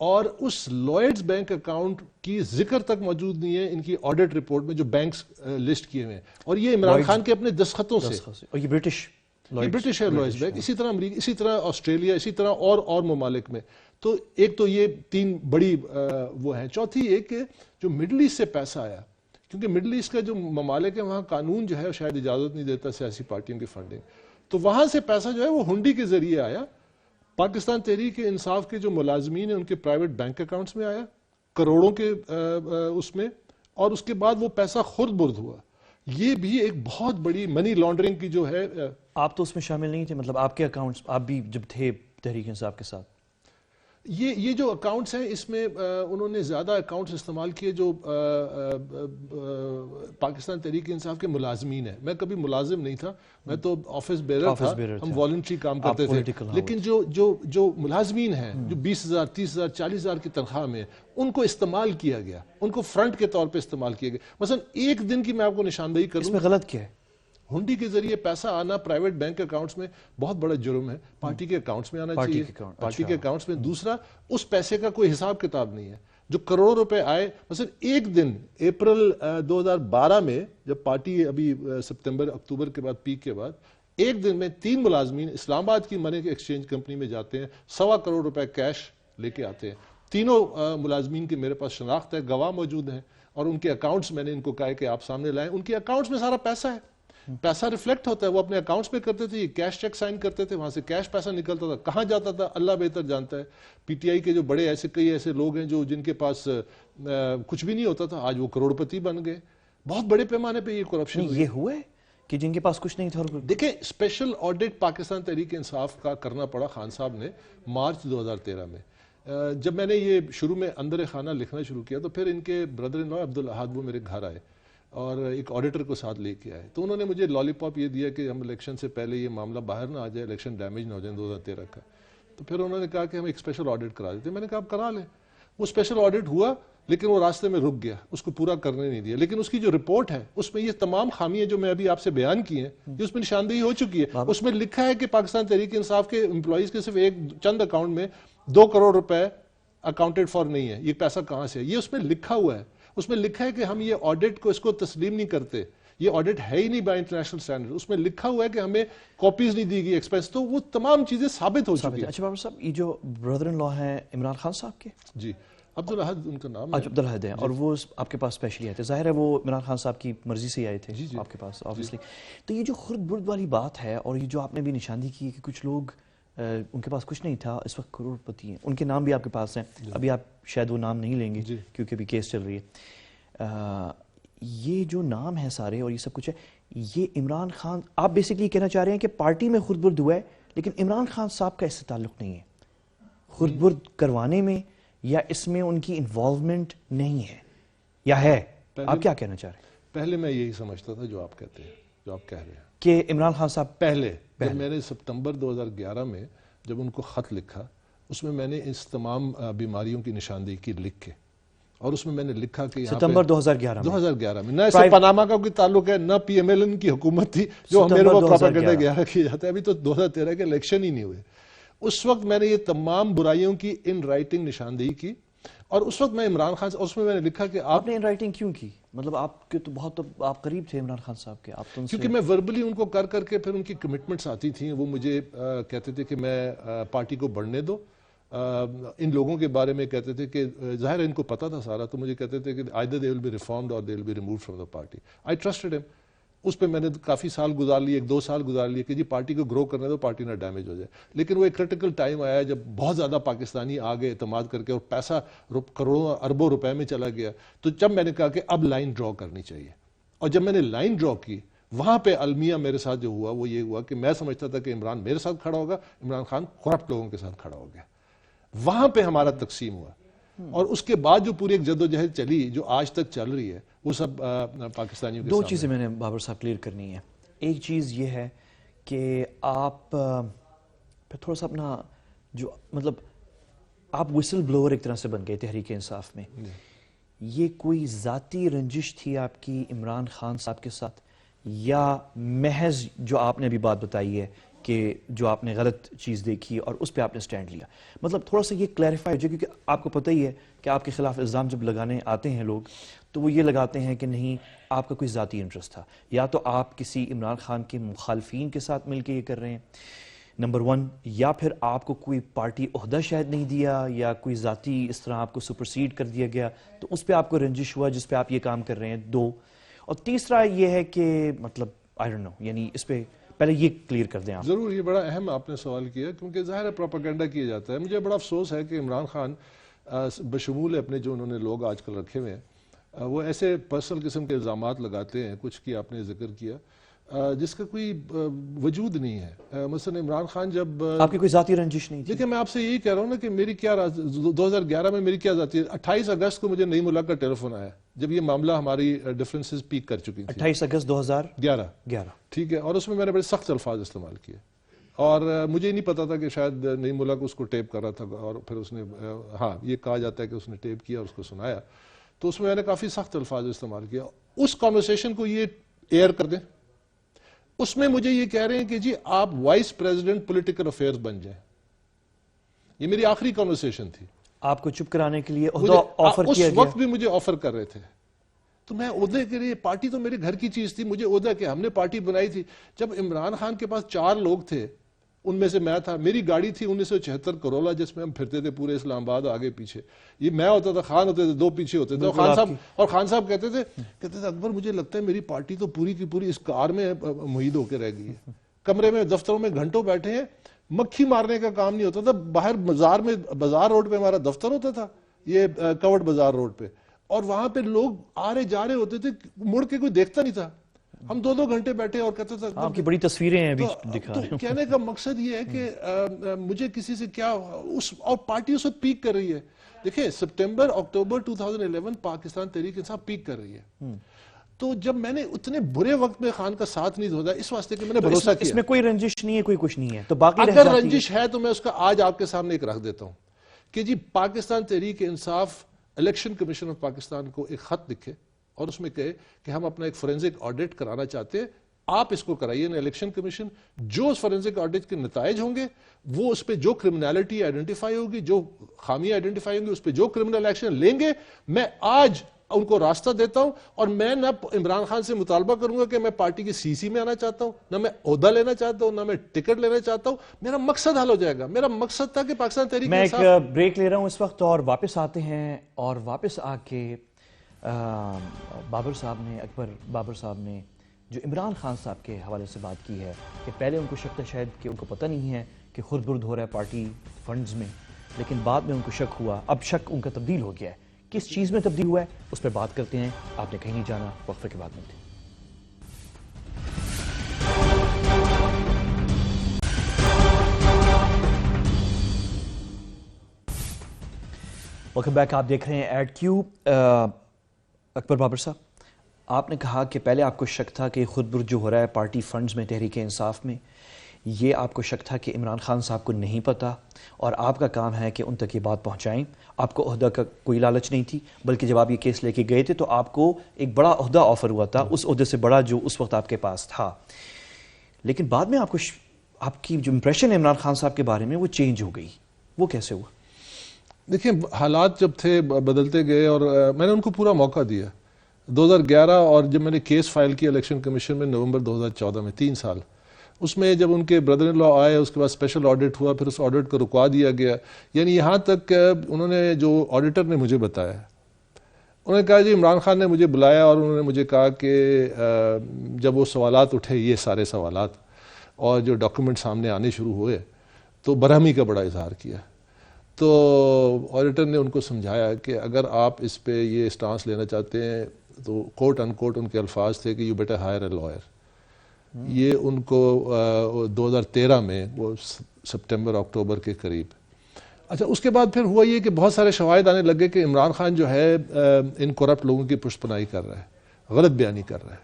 اور اس لوئڈز bank account کی ذکر تک موجود نہیں ہے ان کی آڈٹ رپورٹ میں جو بینکس لسٹ کیے ہوئے ہیں, اور یہ عمران خان کے اپنے دستخطوں سے. اور یہ برٹش ہے لوئڈز بینک, اسی طرح امریکہ, اسی طرح آسٹریلیا, اسی طرح اور ممالک میں. تو ایک تو یہ 3 بڑی وہ ہیں. چوتھی یہ کہ جو مڈل ایسٹ سے پیسہ آیا, کیونکہ مڈل ایسٹ کا جو ممالک ہے وہاں قانون جو ہے شاید اجازت نہیں دیتا سیاسی پارٹیوں کی فنڈنگ, تو وہاں سے پیسہ جو ہے وہ ہنڈی کے ذریعے آیا. پاکستان تحریک انصاف کے جو ملازمین ہیں ان کے پرائیویٹ بینک اکاؤنٹس میں آیا کروڑوں کے اس میں, اور اس کے بعد وہ پیسہ خرد برد ہوا. یہ بھی ایک بہت بڑی منی لانڈرنگ کی جو ہے. آپ تو اس میں شامل نہیں تھے, مطلب آپ کے اکاؤنٹس, آپ بھی جب تھے تحریک انصاف کے ساتھ؟ یہ جو اکاؤنٹس ہیں اس میں انہوں نے زیادہ اکاؤنٹس استعمال کیے جو پاکستان تحریک انصاف کے ملازمین ہیں. میں کبھی ملازم نہیں تھا, میں تو آفس بیرر تھا, ہم والنٹری کام کرتے تھے. لیکن جو ملازمین ہیں جو 20,000 30,000 40,000 کی تنخواہ میں, ان کو استعمال کیا گیا, ان کو فرنٹ کے طور پہ استعمال کیا گیا. مثلا ایک دن کی میں آپ کو نشاندہی کروں, اس میں غلط کیا ہے؟ ہنڈی کے ذریعے پیسہ آنا پرائیویٹ بینک اکاؤنٹس میں بہت بڑا جرم ہے. پارٹی کے اکاؤنٹس میں آنا چاہیے, پارٹی کے اکاؤنٹس میں. دوسرا, اس پیسے کا کوئی حساب کتاب نہیں ہے. جو کروڑوں روپے آئے, مثلا ایک دن اپریل 2012 میں جب پارٹی ابھی سپتمبر اکتوبر کے بعد پیک کے بعد, ایک دن میں 3 ملازمین اسلام آباد کی منی ایکسچینج کمپنی میں جاتے ہیں, 1.25 کروڑ روپے کیش لے کے آتے ہیں. تینوں ملازمین کی میرے پاس شناخت ہے, گواہ موجود ہیں, اور ان کے اکاؤنٹس میں نے ان کو کہا کہ آپ سامنے لائیں. ان کے اکاؤنٹس میں سارا پیسہ ہے, پیسہ ریفلیکٹ ہوتا ہے. وہ اپنے اکاؤنٹس میں کرتے تھے, یہ کیش چیک سائن کرتے تھے, وہاں سے کیش پیسہ نکلتا تھا. کہاں جاتا تھا اللہ بہتر جانتا ہے. پی ٹی آئی کے جو بڑے کئی ایسے لوگ ہیں جو جن کے پاس کچھ بھی نہیں ہوتا تھا, آج وہ کروڑ پتی بن گئے. بہت بڑے پیمانے پہ یہ کرپشن یہ ہوا ہے کہ جن کے پاس کچھ نہیں تھا. دیکھیں, اسپیشل آڈٹ پاکستان تحریک انصاف کا کرنا پڑا خان صاحب نے مارچ 2013 میں. جب میں نے یہ شروع میں اندر خانہ لکھنا شروع کیا تو پھر ان کے بردر ان لا عبدالاحد وہ میرے گھر آئے اور ایک آڈیٹر کو ساتھ لے کے آئے. تو انہوں نے مجھے لالی پاپ یہ دیا کہ ہم الیکشن سے پہلے یہ معاملہ باہر نہ آ جائے, الیکشن ڈیمیج نہ ہو جائے 2013 کا. تو پھر انہوں نے کہا کہ ہم ایک اسپیشل آڈٹ کرا دیتے ہیں. میں نے کہا آپ کرا لیں. وہ اسپیشل آڈٹ ہوا, لیکن وہ راستے میں رک گیا, اس کو پورا کرنے نہیں دیا. لیکن اس کی جو رپورٹ ہے اس میں یہ تمام خامیاں جو میں ابھی آپ سے بیان کی ہیں, یہ اس میں نشاندہی ہو چکی ہے. اس میں لکھا ہے کہ پاکستان تحریک انصاف کے امپلائیز کے صرف ایک چند اکاؤنٹ میں 2 کروڑ روپے اکاؤنٹڈ فار نہیں ہے. یہ پیسہ کہاں سے ہے یہ اس میں لکھا ہوا ہے. اس میں لکھا ہے کہ ہم یہ آڈٹ کو اس کو تسلیم نہیں کرتے, یہ آڈٹ ہے ہی نہیں بائی انٹرنیشنل سٹینڈرڈ. اس میں لکھا ہوا ہے کہ ہمیں کاپیز نہیں دی گئی ایکسپینس. تو وہ تمام چیزیں ثابت ہو چکی ہیں. اچھا بابر صاحب, یہ جو بردر ان لا ہیں عمران خان صاحب کے, جی عبدالاحد ان کا نام ہے. عبدالاحد ہیں, اور وہ آپ کے پاس اسپیشلی آئے تھے. ظاہر ہے وہ عمران خان صاحب کی مرضی سے آئے تھے آپ کے پاس آبویسلی. تو یہ جو خرد برد والی بات ہے, اور یہ جو آپ نے بھی نشاندہی کی کہ کچھ لوگ ان کے پاس کچھ نہیں تھا, اس وقت کروڑ پتی ہیں, ان کے نام بھی آپ کے پاس ہیں. ابھی آپ شاید وہ نام نہیں لیں گے کیونکہ ابھی کیس چل رہی ہے. یہ جو نام ہے سارے اور یہ سب کچھ ہے, یہ عمران خان, آپ بیسکلی کہنا چاہ رہے ہیں کہ پارٹی میں خرد برد ہوا ہے, لیکن عمران خان صاحب کا اس سے تعلق نہیں ہے خرد برد کروانے میں, یا اس میں ان کی انوالومنٹ نہیں ہے, یا ہے؟ آپ کیا کہنا چاہ رہے ہیں؟ پہلے میں یہی سمجھتا تھا جو آپ کہتے ہیں, جو آپ کہہ رہے ہیں کہ عمران خان صاحب پہلے جب میں نے سپتمبر 2011 میں جب ان کو خط لکھا, اس میں میں نے اس تمام بیماریوں کی نشاندہی کی لکھ کے, اور اس میں نے لکھا کہ ستمبر 2011 میں, نہ اس سے پاناما کا کوئی تعلق ہے, نہ پی ایم ایل این کی حکومت تھی جو میرے کو پروپیگنڈا 11 کیا جاتا ہے. ابھی تو 2013 کے الیکشن ہی نہیں ہوئے. اس وقت میں نے یہ تمام برائیوں کی ان رائٹنگ نشاندہی کی, اور اس وقت میں عمران خان, اس میں نے لکھا کہ آپ نے ان رائٹنگ کیوں کی؟ مطلب آپ کے تو بہت, آپ قریب تھے عمران خان صاحب کے, آپ تو کیونکہ میں وربلی ان کو کر کے پھر ان کی کمٹمنٹس آتی تھیں. وہ مجھے کہتے تھے کہ میں پارٹی کو بڑھنے دو. ان لوگوں کے بارے میں کہتے تھے کہ ظاہر ان کو پتا تھا سارا, تو مجھے کہتے تھے کہ either they will be reformed or they will be removed from the party. I trusted him. اس پہ میں نے کافی سال گزار لیے, 1-2 سال گزار لیے کہ جی پارٹی کو گرو کرنے دو, پارٹی نہ ڈیمیج ہو جائے. لیکن وہ ایک کریٹیکل ٹائم آیا جب بہت زیادہ پاکستانی آگے اعتماد کر کے, اور پیسہ کروڑوں اربوں روپے میں چلا گیا. تو جب میں نے کہا کہ اب لائن ڈرا کرنی چاہیے, اور جب میں نے لائن ڈرا کی, وہاں پہ المیہ میرے ساتھ جو ہوا وہ یہ ہوا کہ میں سمجھتا تھا کہ عمران میرے ساتھ کھڑا ہوگا, عمران خان کرپٹ لوگوں کے ساتھ کھڑا ہو گیا. وہاں پہ ہمارا تقسیم ہوا, اور اس کے بعد جو پوری ایک جدوجہد چلی جو آج تک چل رہی ہے, وہ سب پاکستانیوں کے سامنے. 2 چیزیں میں نے بابر صاحب کلیئر کرنی ہے. ایک چیز یہ ہے کہ آپ پھر تھوڑا سا اپنا جو, مطلب آپ وسل بلوور ایک طرح سے بن گئے تحریک انصاف میں. یہ کوئی ذاتی رنجش تھی آپ کی عمران خان صاحب کے ساتھ, یا محض جو آپ نے ابھی بات بتائی ہے کہ جو آپ نے غلط چیز دیکھی اور اس پہ آپ نے سٹینڈ لیا. مطلب تھوڑا سا یہ کلیریفائی ہو جائے، کیونکہ آپ کو پتہ ہی ہے کہ آپ کے خلاف الزام جب لگانے آتے ہیں لوگ تو وہ یہ لگاتے ہیں کہ نہیں آپ کا کوئی ذاتی انٹرسٹ تھا، یا تو آپ کسی عمران خان کے مخالفین کے ساتھ مل کے یہ کر رہے ہیں نمبر 1، یا پھر آپ کو کوئی پارٹی عہدہ شاید نہیں دیا، یا کوئی ذاتی اس طرح آپ کو سپرسیڈ کر دیا گیا تو اس پہ آپ کو رنجش ہوا جس پہ آپ یہ کام کر رہے ہیں. 2 اور تیسرا یہ ہے کہ مطلب آئی ڈونٹ نو، یعنی اس پہ پہلے یہ کلیئر کر دیں آپ. ضرور، یہ بڑا اہم آپ نے سوال کیا، کیونکہ ظاہر ہے پروپیگنڈا کیا جاتا ہے. مجھے بڑا افسوس ہے کہ عمران خان بشمول اپنے جو انہوں نے لوگ آج کل رکھے ہوئے ہیں، وہ ایسے پرسنل قسم کے الزامات لگاتے ہیں، کچھ کی آپ نے ذکر کیا جس کا کوئی وجود نہیں ہے. مثلا عمران خان جب آپ کی کوئی ذاتی رنجش نہیں تھی؟ دیکھیں میں آپ سے یہی کہہ رہا ہوں نا کہ میری کیا 2011 میں میری کیا ذاتی 28 اگست کو مجھے نئی ملک کا ٹیلی فون آیا جب یہ معاملہ ہماری ڈفرینسز پیک کر چکی تھی. 28 اگست 2011 ٹھیک ہے، اور اس میں میں نے بڑے سخت الفاظ استعمال کیے، اور مجھے نہیں پتا تھا کہ شاید نئی ملک اس کو ٹیپ کر رہا تھا، اور پھر اس نے ہاں یہ کہا جاتا ہے کہ اس نے ٹیپ کیا اور اس کو سنایا، تو اس میں نے کافی سخت الفاظ استعمال کیا. اس کانورسیشن کو یہ ایئر کر دیں، اس میں مجھے یہ کہہ رہے ہیں کہ جی آپ وائس پریزیڈنٹ پولیٹیکل افیئرز بن جائیں. یہ میری آخری کانورسیشن تھی. آپ کو چپ کرانے کے لیے عہدہ آفر کیا اس گیا؟ وقت بھی مجھے آفر کر رہے تھے، تو میں عہدے کے لیے، پارٹی تو میرے گھر کی چیز تھی، مجھے عہدہ کہ ہم نے پارٹی بنائی تھی. جب عمران خان کے پاس 4 لوگ تھے، ان میں سے میں تھا، میری گاڑی تھی 1976 کرولا جس میں ہم پھرتے تھے پورے اسلام آباد آگے پیچھے. یہ میں ہوتا تھا، خان ہوتے تھے، 2 پیچھے ہوتے تھے، اور خان صاحب کہتے تھے اکبر مجھے لگتا ہے میری پارٹی تو پوری کی پوری اس کار میں محیط ہو کے رہ گئی ہے. کمرے میں دفتروں میں گھنٹوں بیٹھے ہیں، مکھی مارنے کا کام نہیں ہوتا تھا. باہر بازار روڈ پہ ہمارا دفتر ہوتا تھا، یہ کورڈ بازار روڈ پہ، اور وہاں پہ لوگ آ رہے جا رہے ہوتے تھے، مڑ کے کوئی دیکھتا نہیں تھا. ہم 2 گھنٹے بیٹھے اور کہتے تھے آپ کی بڑی تصویریں ہیں ابھی دکھا رہے تو کہنے کا مقصد یہ ہے کہ مجھے کسی سے کیا، اور پارٹی اس وقت پیک کر رہی ہے. دیکھیں سپٹمبر اکتوبر 2011 پاکستان تحریک انصاف پیک کر رہی ہے. تو جب میں نے اتنے برے وقت میں خان کا ساتھ نہیں دیا اس واسطے کہ میں نے بھروسہ کیا. اس میں کوئی رنجش نہیں ہے، کوئی کچھ نہیں ہے، تو باقی اگر رنجش ہے تو میں اس کا آج آپ کے سامنے ایک رکھ دیتا ہوں کہ جی Pakistan Tehreek Insaf election commission of Pakistan کو ایک خط لکھے اور اس میں کہے کہ ہم اپنا ایک فورینزک آڈٹ کرانا چاہتے ہیں، آپ اس کو کرائیے نا الیکشن کمیشن. جو اس فورینزک آڈٹ کے نتائج ہوں گے وہ اس پہ جو کرمنالٹی آئیڈینٹیفائی ہوگی، جو خامیاں آئیڈینٹیفائی ہوں گی، اس پہ جو کرمنل ایکشن لیں گے. میں آج ان کو راستہ دیتا ہوں، اور میں نہ عمران خان سے مطالبہ کروں گا کہ میں پارٹی کی CC میں آنا چاہتا ہوں، نہ میں عہدہ لینا چاہتا ہوں، نہ میں ٹکٹ لینا چاہتا ہوں. میرا مقصد حل ہو جائے گا. میرا مقصد تھا کہ پاکستان تحریک میں انصاف. ایک بریک لے رہا ہوں اس وقت اور واپس آتے ہیں، اور واپس آ کے اکبر بابر صاحب نے جو عمران خان صاحب کے حوالے سے بات کی ہے کہ پہلے ان کو شک تھا شاید کہ ان کو پتہ نہیں ہے کہ خود برد ہو رہا ہے پارٹی فنڈز میں، لیکن بعد میں ان کو شک ہوا. اب شک ان کا تبدیل ہو گیا ہے. کس چیز میں تبدیل ہوا ہے اس پہ بات کرتے ہیں. آپ نے کہیں نہیں جانا، وقفے کے بعد ملتے ہیں. Welcome back. آپ دیکھ رہے ہیں ایڈ کیو. اکبر بابر صاحب، آپ نے کہا کہ پہلے آپ کو شک تھا کہ خود برد جو ہو رہا ہے پارٹی فنڈز میں تحریک انصاف میں، یہ آپ کو شک تھا کہ عمران خان صاحب کو نہیں پتہ، اور آپ کا کام ہے کہ ان تک یہ بات پہنچائیں. آپ کو عہدہ کا کوئی لالچ نہیں تھی، بلکہ جب آپ یہ کیس لے کے گئے تھے تو آپ کو ایک بڑا عہدہ آفر ہوا تھا، اس عہدے سے بڑا جو اس وقت آپ کے پاس تھا. لیکن بعد میں آپ کی جو امپریشن ہے عمران خان صاحب کے بارے میں وہ چینج ہو گئی. وہ کیسے ہوا؟ دیکھیں حالات جب تھے بدلتے گئے، اور میں نے ان کو پورا موقع دیا 2011، اور جب میں نے کیس فائل کیا الیکشن کمیشن میں نومبر 2014 میں 3 سال، اس میں جب ان کے بردر ان لا آئے اس کے بعد اسپیشل آڈٹ ہوا، پھر اس آڈٹ کو رکوا دیا گیا. یعنی یہاں تک انہوں نے جو آڈیٹر نے مجھے بتایا، انہوں نے کہا جی عمران خان نے مجھے بلایا اور انہوں نے مجھے کہا کہ جب وہ سوالات اٹھے، یہ سارے سوالات، اور جو ڈاکیومنٹ سامنے آنے شروع ہوئے، تو برہمی کا بڑا اظہار کیا. تو آڈیٹر نے ان کو سمجھایا کہ اگر آپ اس پہ یہ اسٹانس لینا چاہتے ہیں تو کوٹ ان کوٹ ان کے الفاظ تھے کہ you better hire a lawyer. یہ ان کو 2013 میں وہ سپٹمبر اکتوبر کے قریب. اچھا اس کے بعد پھر ہوا یہ کہ بہت سارے شواہد آنے لگے کہ عمران خان جو ہے ان کرپٹ لوگوں کی پشت پناہی کر رہا ہے، غلط بیانی کر رہا ہے.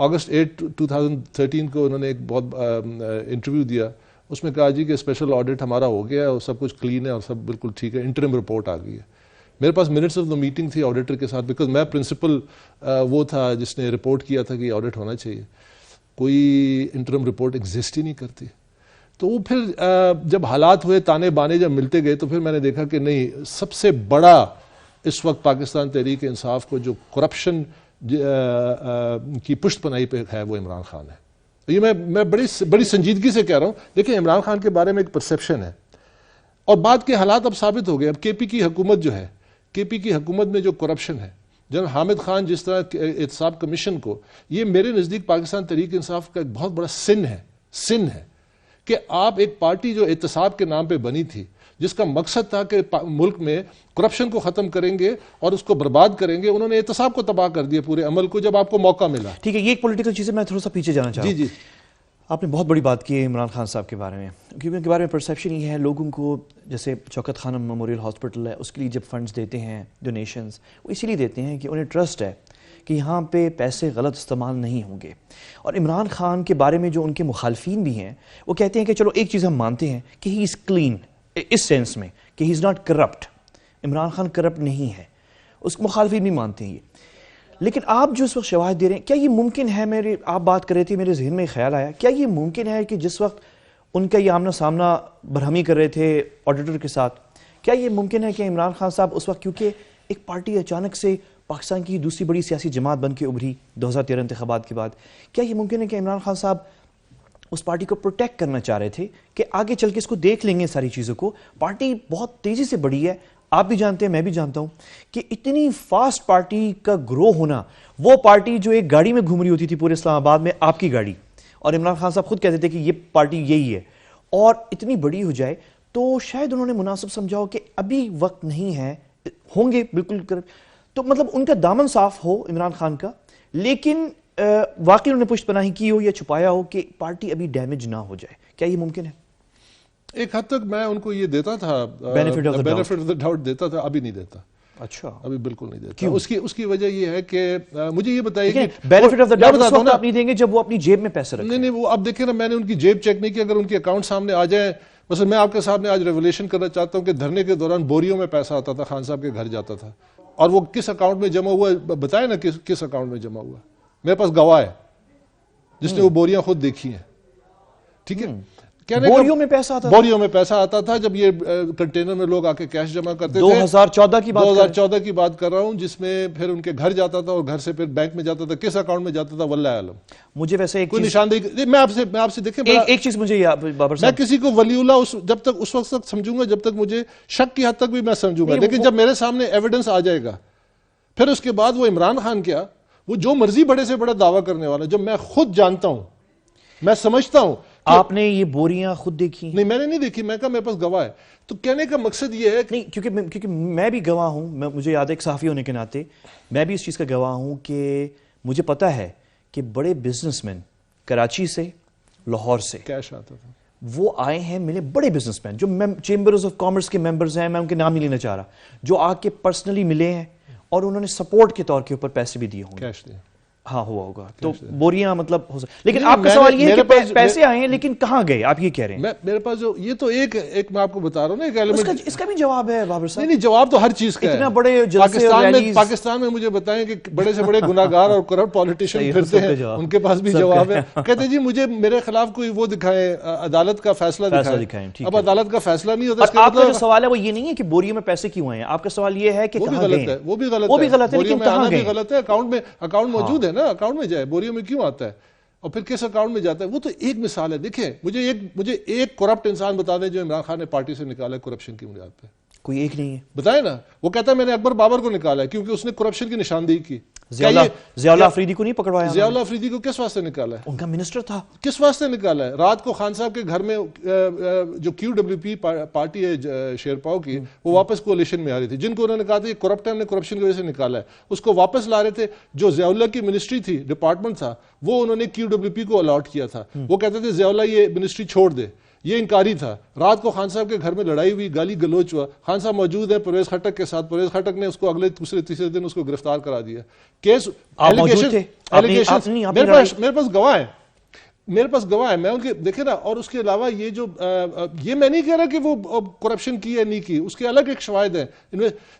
اگست 8 2013 کو انہوں نے ایک بہت انٹرویو دیا، اس میں کہا جی کہ اسپیشل آڈٹ ہمارا ہو گیا ہے اور سب کچھ کلین ہے اور سب بالکل ٹھیک ہے، انٹرم رپورٹ آ گئی ہے. میرے پاس منٹس آف دا میٹنگ تھی آڈیٹر کے ساتھ، بیکاز میں پرنسپل وہ تھا جس نے رپورٹ کیا تھا کہ یہ آڈٹ ہونا چاہیے. کوئی انٹرم رپورٹ ایگزسٹ ہی نہیں کرتی. تو وہ پھر جب حالات ہوئے, تانے بانے جب ملتے گئے, تو پھر میں نے دیکھا کہ نہیں, سب سے بڑا اس وقت پاکستان تحریک انصاف کو جو کرپشن کی پشت پناہی پہ ہے وہ عمران خان ہے. یہ میں بڑی سنجیدگی سے کہہ رہا ہوں. دیکھیں, عمران خان کے بارے میں ایک پرسیپشن ہے, اور بعد کے حالات اب ثابت ہو گئے. اب کے پی کی حکومت جو ہے, کے پی کی حکومت میں جو کرپشن ہے, جنرل حامد خان جس طرح احتساب کمیشن کو, یہ میرے نزدیک پاکستان تحریک انصاف کا ایک بہت بڑا سن ہے کہ آپ ایک پارٹی جو احتساب کے نام پہ بنی تھی, جس کا مقصد تھا کہ ملک میں کرپشن کو ختم کریں گے اور اس کو برباد کریں گے, انہوں نے احتساب کو تباہ کر دیا پورے عمل کو جب آپ کو موقع ملا. ٹھیک ہے, یہ ایک پولیٹیکل چیز ہے, میں تھوڑا سا پیچھے جانا چاہتا ہوں. جی آپ نے بہت بڑی بات کی ہے عمران خان صاحب کے بارے میں, کیونکہ ان کے بارے میں پرسیپشن یہ ہے لوگوں کو, جیسے شوکت خانم میموریل ہاسپٹل ہے, اس کے لیے جب فنڈز دیتے ہیں, ڈونیشنز, وہ اسی لیے دیتے ہیں کہ انہیں ٹرسٹ ہے کہ یہاں پہ پیسے غلط استعمال نہیں ہوں گے. اور عمران خان کے بارے میں جو ان کے مخالفین بھی ہیں, وہ کہتے ہیں کہ چلو ایک چیز ہم مانتے ہیں کہ he is clean, us sense میں کہ he is not corrupt. Imran Khan corrupt نہیں ہے, اس مخالفین بھی مانتے ہیں یہ. لیکن آپ جو اس وقت شواہد دے رہے ہیں, کیا یہ ممکن ہے, آپ بات کر رہے تھے, میرے ذہن میں خیال آیا, کیا یہ ممکن ہے کہ جس وقت ان کا یہ آمنا سامنا برہمی کر رہے تھے آڈیٹر کے ساتھ, کیا یہ ممکن ہے کہ عمران خان صاحب اس وقت, کیونکہ ایک پارٹی اچانک سے پاکستان کی دوسری بڑی سیاسی جماعت بن کے ابھری 2013 انتخابات کے بعد, کیا یہ ممکن ہے کہ عمران خان صاحب اس پارٹی کو پروٹیکٹ کرنا چاہ رہے تھے کہ آگے چل کے اس کو دیکھ لیں گے ساری چیزوں کو, پارٹی بہت تیزی سے بڑھی ہے, آپ بھی جانتے ہیں, میں بھی جانتا ہوں کہ اتنی فاسٹ پارٹی کا گرو ہونا, وہ پارٹی جو ایک گاڑی میں گھوم رہی ہوتی تھی پورے اسلام آباد میں, آپ کی گاڑی, اور عمران خان صاحب خود کہتے تھے کہ یہ پارٹی یہی ہے, اور اتنی بڑی ہو جائے, تو شاید انہوں نے مناسب سمجھا ہو کہ ابھی وقت نہیں ہے, ہوں گے بالکل, تو مطلب ان کا دامن صاف ہو عمران خان کا, لیکن واقعی انہوں نے پشت پناہی کی ہو یا چھپایا ہو کہ پارٹی ابھی ڈیمیج نہ ہو جائے. کیا یہ ممکن ہے؟ ایک حد تک میں ان کو یہ دیتا تھا, بینیفٹ آف دا ڈاؤٹ دیتا تھا, ابھی نہیں دیتا. اچھا, ابھی بالکل نہیں دیتا. اس کی وجہ یہ ہے کہ مجھے یہ بتائیے کہ بینیفٹ آف دا ڈاؤٹ اس وقت آپ نہیں دیں گے جب وہ اپنی جیب میں پیسے رکھیں. نہیں, وہ اب دیکھیں نا, میں نے ان کی جیب چیک نہیں کی. اگر ان کے اکاؤنٹ سامنے آ جائیں, مثلا میں آپ کے سامنے آج ریولیشن کرنا چاہتا ہوں کہ دھرنے کے دوران بوریوں میں پیسہ آتا تھا, خان صاحب کے گھر جاتا تھا, اور وہ کس اکاؤنٹ میں جمع ہوا ہے بتائیں نا, کس اکاؤنٹ میں جمع ہوا. میرے پاس گواہ ہے جس نے وہ بوریاں خود دیکھی ہیں. ٹھیک ہے, بوریوں میں پیسہ آتا تھا, بوریوں میں پیسہ آتا تھا جب یہ کنٹینر میں لوگ آ کے کیش جمع کرتے تھے. 2014 کی بات کر رہا ہوں, جس میں پھر ان کے گھر جاتا تھا اور گھر سے پھر بینک میں جاتا تھا. کس اکاؤنٹ میں جاتا تھا واللہ عالم. مجھے ویسے کوئی نشاندہی میں آپ سے دیکھیں, ایک چیز مجھے بابر صاحب, میں کسی کو ولی اللہ جب تک اس وقت تک سمجھوں گا جب تک مجھے شک کی حد تک بھی میں سمجھوں گا, لیکن جب میرے سامنے ایویڈنس آ جائے گا, پھر اس کے بعد وہ عمران خان کیا, وہ جو مرضی بڑے سے بڑا دعویٰ کرنے والا, جب میں خود جانتا ہوں, میں سمجھتا ہوں. آپ نے یہ بوریاں خود دیکھی؟ نہیں, میں نے نہیں دیکھی, میں کہا میرے پاس گواہ ہے. تو کہنے کا مقصد یہ ہے نہیں, کیونکہ میں بھی گواہ ہوں, مجھے یاد ہے ایک صحافی ہونے کے ناطے میں بھی اس چیز کا گواہ ہوں کہ مجھے پتا ہے کہ بڑے بزنس مین کراچی سے, لاہور سے کیش آتا تھا, وہ آئے ہیں ملے, بڑے بزنس مین جو چیمبرز آف کامرس کے ممبرز ہیں, میں ان کے نام نہیں لینا چاہ رہا, جو آ کے پرسنلی ملے ہیں اور انہوں نے سپورٹ کے طور کے اوپر پیسے بھی دیے ہوں گے. کیش دے, ہاں ہوا ہوگا, تو بوریاں مطلب ہو سکتا. لیکن آپ کا سوال یہ ہے کہ پیسے آئے ہیں لیکن کہاں گئے, آپ یہ کہہ رہے ہیں. میرے پاس جو یہ تو ایک میں آپ کو بتا رہا ہوں نا, ایک ایلیمنٹ, اس کا بھی جواب ہے بابر صاحب. نہیں, جواب تو ہر چیز کا ہے. اتنا بڑے جلسے پاکستان میں مجھے بتائیں کہ بڑے سے بڑے گناہگار اور کرپٹ پالیٹیشین پھرتے ہیں, ان کے پاس بھی جواب ہے. کہتے جی مجھے میرے خلاف کوئی وہ دکھائیں, عدالت کا فیصلہ دکھائیں. اب عدالت کا فیصلہ نہیں ہوتا. آپ کا جو سوال ہے وہ یہ نہیں ہے کہ بوریوں میں پیسے کیوں آئے ہیں, آپ کا سوال یہ ہے کہ کہاں گئے. وہ بھی غلط ہے, لیکن کہاں گئے. غلط ہے, اکاؤنٹ موجود ہے نا, اکاؤنٹ میں جائے, بوریوں میں کیوں آتا ہے اور پھر کس اکاؤنٹ میں جاتا ہے. وہ تو ایک مثال ہے. دیکھیں, مجھے ایک کرپٹ انسان بتا دیں جو عمران خان نے پارٹی سے نکالا ہے کرپشن کی بنیاد پہ. کوئی ایک نہیں ہے, بتائیں نا. وہ کہتا ہے میں نے اکبر بابر کو نکالا ہے کیونکہ اس نے کرپشن کی نشاندہی کی. ضیاء اللہ افریدی کو نہیں پکڑوایا؟ ضیاء اللہ افریدی کو کس واسطے نکالا ہے؟ ان کا منسٹر تھا. کس واسطے نکالا ہے؟ رات کو خان صاحب کے گھر میں جو QWP پارٹی ہے شیرپاؤ کی, وہ واپس کولیشن میں آ رہی تھی, جن کو انہوں نے کہا تھا یہ کرپٹ ہے, ہم نے کرپشن کی وجہ سے نکالا ہے, اس کو واپس لا رہے تھے. جو ضیاء اللہ کی منسٹری تھی, ڈپارٹمنٹ تھا, وہ انہوں نے QWP کو الاٹ کیا تھا. وہ کہتے تھے ضیاء اللہ یہ منسٹری چھوڑ دے, یہ انکاری تھا. رات کو خان صاحب کے گھر میں لڑائی ہوئی, گالی گلوچ ہوا. خان صاحب موجود ہے پرویز خٹک کے ساتھ, پرویز خٹک نے اس کو اگلے دوسرے تیسرے دن اس کو گرفتار کرا دیا. کیس میرے پاس گواہ ہے, میرے پاس گواہ ہے. میں ان کے دیکھیں نا, اور اس کے علاوہ یہ میں نہیں کہہ رہا کہ وہ کرپشن کی ہے نہیں کی, اس کے الگ ایک شواہد ہیں.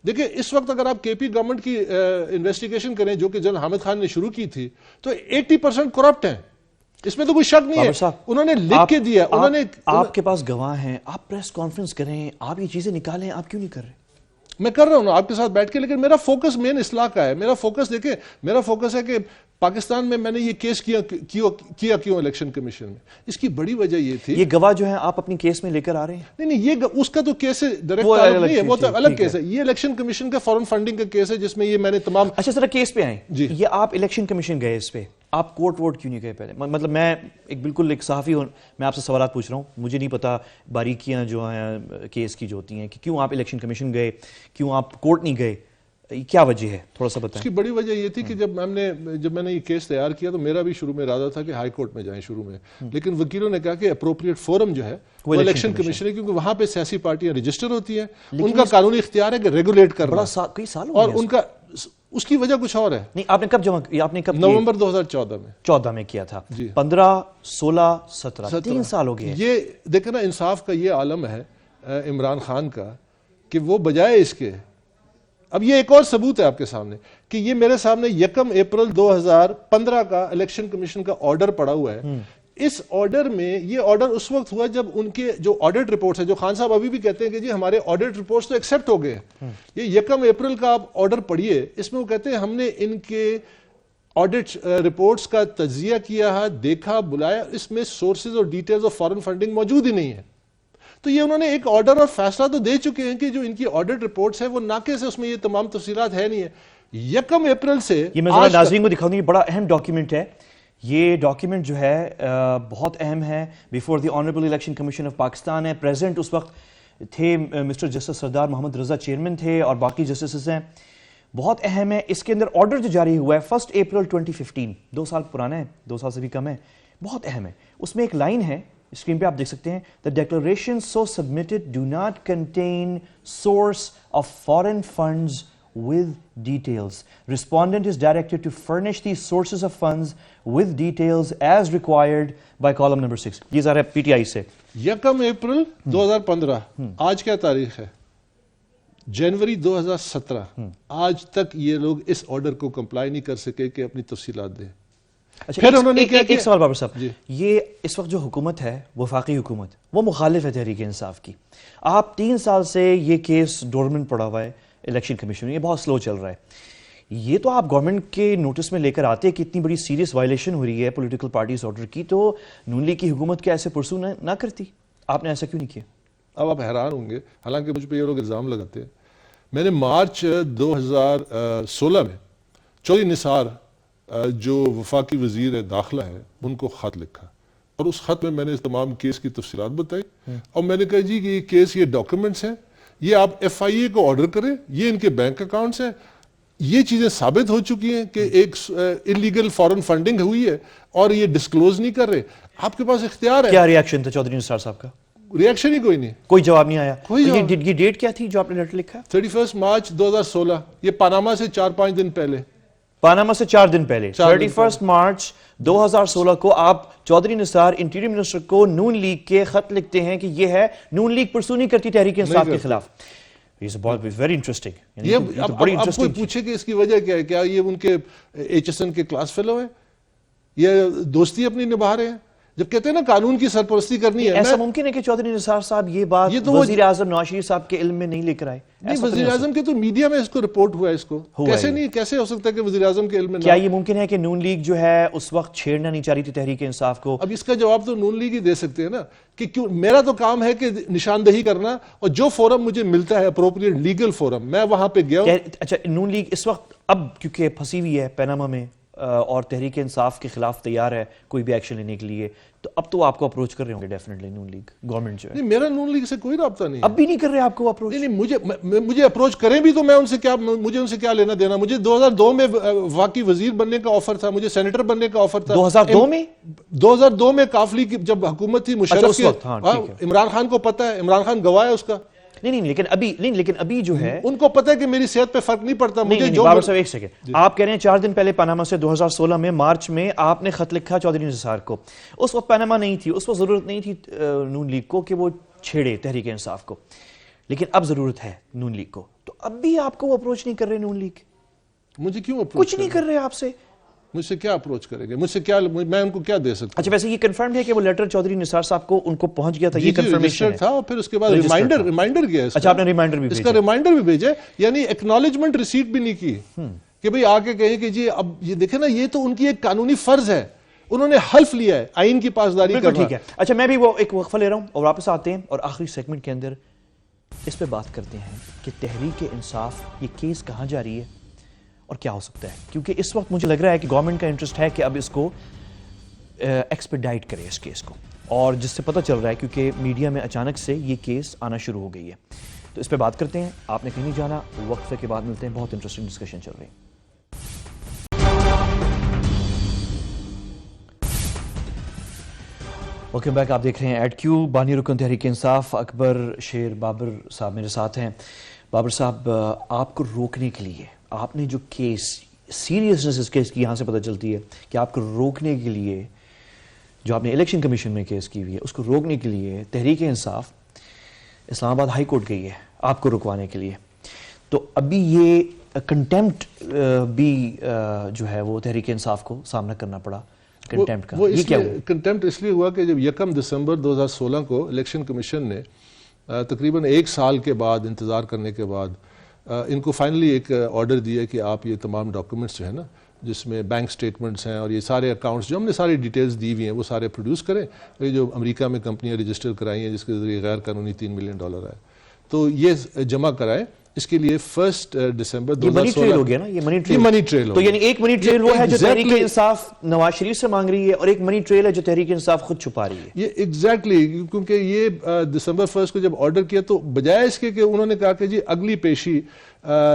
دیکھیں اس وقت اگر آپ KP گورنمنٹ کی انویسٹیگیشن کریں جو کہ جنرل حامد خان نے شروع کی تھی, تو 80% کرپٹ ہیں. اس میں تو کوئی شک نہیں ہے, انہوں نے لکھ کے دیا. انہوں نے, آپ کے پاس گواہ ہیں, آپ پریس کانفرنس کریں, آپ یہ چیزیں نکالیں, آپ کیوں نہیں کر رہے؟ میں کر رہا ہوں آپ کے ساتھ بیٹھ کے, لیکن میرا فوکس مین اصلاح کا ہے. میرا فوکس دیکھیں, میرا فوکس ہے کہ پاکستان میں نے یہ کیس کیا کیوں الیکشن کمیشن میں. اس کی بڑی وجہ یہ تھی, یہ گواہ جو ہیں آپ اپنی کیس میں لے کر آ رہے ہیں؟ نہیں یہ اس کا تو کیس ہے ڈائریکٹ تعلق نہیں ہے, وہ تو الگ کیس ہے. یہ الیکشن کمیشن کا فارن فنڈنگ کا کیس ہے جس میں یہ میں نے تمام. اچھا ذرا کیس پہ آئیں. یہ آپ الیکشن کمیشن گئے, اس پہ آپ کورٹ ووٹ کیوں نہیں گئے پہلے؟ مطلب میں بالکل ایک صحافی ہوں, میں آپ سے سوالات پوچھ رہا ہوں, مجھے نہیں پتا باریکیاں جو ہیں کیس کی جو ہوتی ہیں کہ کیوں آپ الیکشن کمیشن گئے, کیوں آپ کورٹ نہیں گئے, کیا وجہ ہے, تھوڑا سا بتائیں. اس کی بڑی وجہ یہ تھی کہ جب میں نے یہ کیس تیار کیا تو میرا بھی شروع میں ارادہ تھا کہ ہائی کورٹ میں جائیں شروع میں, لیکن وکیلوں نے کہا کہ اپروپریٹ فورم جو ہے وہ الیکشن کمیشن ہے, کیونکہ وہاں پہ سیاسی پارٹیاں رجسٹر ہوتی ہیں, ان کا قانونی اختیار ہے کہ ریگولیٹ کرنا, کئی سال اور ان کا اس کی وجہ کچھ اور ہے. نہیں آپ نے کب جمع کیا؟ آپ نے کب؟ نومبر 2014 میں کیا تھا. 15 16 17 3 سال ہو گئے. یہ دیکھیں نا, انصاف کا یہ عالم ہے عمران خان کا کہ وہ بجائے اس کے, اب یہ ایک اور ثبوت ہے آپ کے سامنے کہ یہ میرے سامنے 1 اپریل 2015 کا الیکشن کمیشن کا آرڈر پڑا ہوا ہے. اس آرڈر میں, یہ آرڈر اس وقت ہوا جب ان کے جو آڈٹ رپورٹس ہیں, جو خان صاحب ابھی بھی کہتے ہیں کہ جی ہمارے آڈٹ رپورٹس تو ایکسیپٹ ہو گئے ہیں, یہ 1 اپریل کا آپ آرڈر پڑھیے, اس میں وہ کہتے ہیں ہم نے ان کے آڈٹ رپورٹس کا تجزیہ کیا ہے, دیکھا, بلایا, اس میں سورسز اور ڈیٹیلز آف فارن فنڈنگ موجود ہی نہیں ہے. تو یہ انہوں نے ایک آرڈر اور فیصلہ تو دے چکے ہیں کہ جو ان کی آڈٹ رپورٹس ہیں وہ ناقص ہے, اس میں یہ تمام تفصیلات ہے نہیں ہے. 1 اپریل سے یہ میں ذرا ناظرین کو دکھاؤں گی, بڑا اہم ڈاکیومنٹ ہے یہ. ڈاکیومنٹ جو ہے بہت اہم ہے. Before the honourable election commission of Pakistan ہے. پریزیڈنٹ اس وقت تھے مسٹر جسٹس سردار محمد رضا, چیئرمین تھے, اور باقی جسٹسز ہیں. بہت اہم ہے. اس کے اندر آرڈر جو جاری ہوا ہے 1 اپریل 2015, 2 سال پرانا ہے, 2 سال سے بھی کم ہے, بہت اہم ہے. اس میں ایک لائن ہے, اسکرین پہ آپ دیکھ سکتے ہیں, the declaration so submitted do not contain source of foreign funds with details. Respondent is directed to furnish these sources of funds with details as required by column number 6. یہ ذرا P T I سے 1 April 2015, آج کیا تاریخ ہے؟ جنوری 2017. آج تک یہ لوگ اس آرڈر کو کمپلائی نہیں کر سکے کہ اپنی تفصیلات دیں. پھر انہوں نے ایک سوال بابر صاحب, یہ اس وقت جو حکومت ہے وفاقی حکومت, وہ مخالف ہے تحریک انصاف کی. آپ 3 سال سے یہ کیس ڈورمنٹ پڑا ہوا ہے الیکشن کمیشن میں, یہ بہت سلو چل رہا ہے. یہ تو آپ گورنمنٹ کے نوٹس میں لے کر آتے کہ اتنی بڑی سیریس وائلیشن ہو رہی ہے پولیٹیکل پارٹیز آرڈر کی, تو نون لیگ کی حکومت کیا ایسے پرسو نہ کرتی؟ آپ نے ایسا کیوں نہیں کیا؟ اب آپ حیران ہوں گے, حالانکہ مجھ پہ یہ لوگ الزام لگاتے ہیں. میں نے مارچ 2016 میں چودھری نثار جو وفاقی وزیر داخلہ ہے ان کو خط لکھا, اور اس خط میں نے تمام کیس کی تفصیلات بتائی, اور میں نے کہا جی کہ یہ کیس, یہ ڈاکیومنٹس ہیں, یہ آپ FIA کو آرڈر کریں, یہ ان کے بینک اکاؤنٹس ہیں, یہ چیزیں ثابت ہو چکی ہیں کہ ایک انلیگل فارن فنڈنگ ہوئی ہے, اور یہ ڈسکلوز نہیں کر رہے. آپ کے پاس اختیار ہے. کیا ریاکشن تھا چودھری نثار صاحب کا؟ ریاکشن ہی کوئی نہیں, کوئی جواب نہیں آیا. یہ ڈیٹ کیا تھی جو آپ نے لیٹر لکھا؟ 31 مارچ 2016. یہ پاناما سے 4-5 دن پہلے. پاناما سے 4 دن پہلے 31 مارچ 2016 کو آپ چودھری نثار انٹیریئر منسٹر کو نون لیگ کے خط لکھتے ہیں کہ یہ ہے نون لیگ پرسو نہیں کرتی تحریک انصاف کے خلاف. Very interesting. یہ اب کوئی پوچھے کہ اس کی وجہ کیا ہے, کیا یہ ان کے HSN کے کلاس فیلو ہیں, یہ دوستی اپنی نبھا رہے ہیں؟ جب کہتے ہیں نا قانون کی سرپرستی کرنی ہے, ایسا ممکن ہے کہ چودھری نثار صاحب یہ بات وزیر اعظم نواز شریف صاحب کے علم میں نہیں لے کر آئے؟ نہیں, وزیر اعظم کے تو میڈیا میں اس کو رپورٹ ہوا ہے. اس کو کیسے ہو سکتا ہے کہ وزیر اعظم کے علم میں؟ کیا یہ ممکن ہے کہ نون لیگ جو ہے اس وقت چھیڑنا نہیں چاہ رہی تھی تحریک انصاف کو؟ اب اس کا جواب تو نون لیگ ہی دے سکتے ہیں نا, کہ کیوں. میرا تو کام ہے کہ نشاندہی کرنا, اور جو فورم مجھے ملتا ہے اپروپریٹ لیگل فورم, میں وہاں پہ گیا ہوں. اچھا, نون لیگ اس وقت اب کیونکہ پھنسی ہوئی ہے پیناما میں اور تحریک انصاف کے خلاف تیار ہے کوئی بھی ایکشن لینے کے لیے, تو اب تو آپ کو اپروچ کر رہے ہوں گے ڈیفینیٹلی نون لیگ گورنمنٹ جو ہے. نہیں, میرا نون لیگ سے کوئی رابطہ نہیں. اب بھی نہیں کر رہے آپ کو اپروچ؟ نہیں, مجھے اپروچ کریں بھی تو میں ان سے کیا, مجھے ان سے کیا لینا دینا. مجھے 2002 میں وفاقی وزیر بننے کا آفر تھا, مجھے سینیٹر بننے کا آفر تھا. 2002 میں کافلی کی جب حکومت تھی مشرف کی, عمران خان کو پتہ ہے, عمران خان گواہ ہے اس کا. نہیں, لیکن ابھی جو ہے ان کو پتہ ہے کہ میری صحت پہ فرق نہیں پڑتا. بابر صاحب ایک سیکنڈ, آپ کہہ رہے ہیں 4 دن پہلے پاناما سے 2016 میں مارچ میں آپ نے خط لکھا چودھری نثار کو. اس وقت پاناما نہیں تھی, اس وقت ضرورت نہیں تھی نون لیگ کو کہ وہ چھیڑے تحریک انصاف کو, لیکن اب ضرورت ہے نون لیگ کو. تو اب بھی آپ کو وہ اپروچ نہیں کر رہے نون لیگ؟ مجھے کیوں اپروچ کچھ نہیں کر رہے آپ سے؟ مجھ سے کیا اپروچ کریں گے, مجھ سے کیا, میں ان کو کیا دے سکتا ہوں. اچھا ویسے یہ کنفرم ہے کہ وہ لیٹر چودھری نثار صاحب کو ان کو پہنچ گیا تھا, یہ کنفرمیشن تھا, اور پھر اس کے بعد ریمائنڈر کیا. اچھا آپ نے ریمائنڈر بھی اس کا ریمائنڈر بھی بھیجا, یعنی ایکنالجمنٹ ریسیٹ بھی نہیں کی کہ بھئی آ کے کہیں کہ جی اب یہ دیکھیں نا, یہ تو ان کی ایک قانونی فرض ہے, انہوں نے حلف لیا ہے آئین کی پاسداری کرنا. ٹھیک ہے. اچھا میں بھی وہ ایک وقفہ لے رہا ہوں اور واپس آتے ہیں اور آخری سیگمنٹ کے اندر اس پہ بات کرتے ہیں کہ تحریک انصاف یہ کیس کہاں جا رہی ہے اور کیا ہو سکتا ہے, کیونکہ اس وقت مجھے لگ رہا ہے کہ گورنمنٹ کا انٹرسٹ ہے کہ اب اس کو ایکسپیڈائٹ کرے اس کیس کو, اور جس سے پتہ چل رہا ہے کیونکہ میڈیا میں اچانک سے یہ کیس آنا شروع ہو گئی ہے. تو اس پہ بات کرتے ہیں, آپ نے کہیں نہیں جانا, وقفے کے بعد ملتے ہیں, بہت انٹرسٹنگ ڈسکشن چل رہی ہے. ویلکم بیک, آپ دیکھ رہے ہیں ایڈ کیو. بانی رکن تحریک انصاف اکبر شیر بابر صاحب میرے ساتھ ہیں. بابر صاحب, آپ کو روکنے کے لیے آپ نے جو کیس, سیریسنس اس کیس کی یہاں سے پتہ چلتی ہے کہ آپ کو روکنے کے لیے جو آپ نے الیکشن کمیشن میں کیس کی ہوئی ہے اس کو روکنے کے لیے تحریک انصاف اسلام آباد ہائی کورٹ گئی ہے آپ کو رکوانے کے لیے. تو ابھی یہ کنٹیمپٹ بھی جو ہے وہ تحریک انصاف کو سامنا کرنا پڑا کنٹیمپٹ کا. یہ کیا ہوا؟ کنٹیمپٹ اس لیے ہوا کہ جب 1 دسمبر 2016 کو الیکشن کمیشن نے تقریباً 1 سال کے بعد انتظار کرنے کے بعد ان کو فائنلی ایک آرڈر دیا کہ آپ یہ تمام ڈاکومنٹس جو ہے نا, جس میں بینک سٹیٹمنٹس ہیں اور یہ سارے اکاؤنٹس جو ہم نے ساری ڈیٹیلز دی ہوئی ہیں وہ سارے پروڈیوس کریں. یہ جو امریکہ میں کمپنیاں رجسٹر کرائی ہیں جس کے ذریعے غیر قانونی $3 ملین آئے, تو یہ جمع کرائیں. اس کے لیے 1 دسمبر 2016 منی ٹریل ہو گیا نا, یہ منی ٹریل. تو یعنی ایک منی ٹریل وہ ہے جو تحریک انصاف نواز شریف سے مانگ رہی ہے اور ایک منی ٹریل ہے جو تحریک انصاف خود چھپا رہی ہے. یہ ایگزیکٹلی, کیونکہ یہ دسمبر 1 کو جب آرڈر کیا تو بجائے اس کے کہ انہوں نے کہا کہ جی اگلی پیشی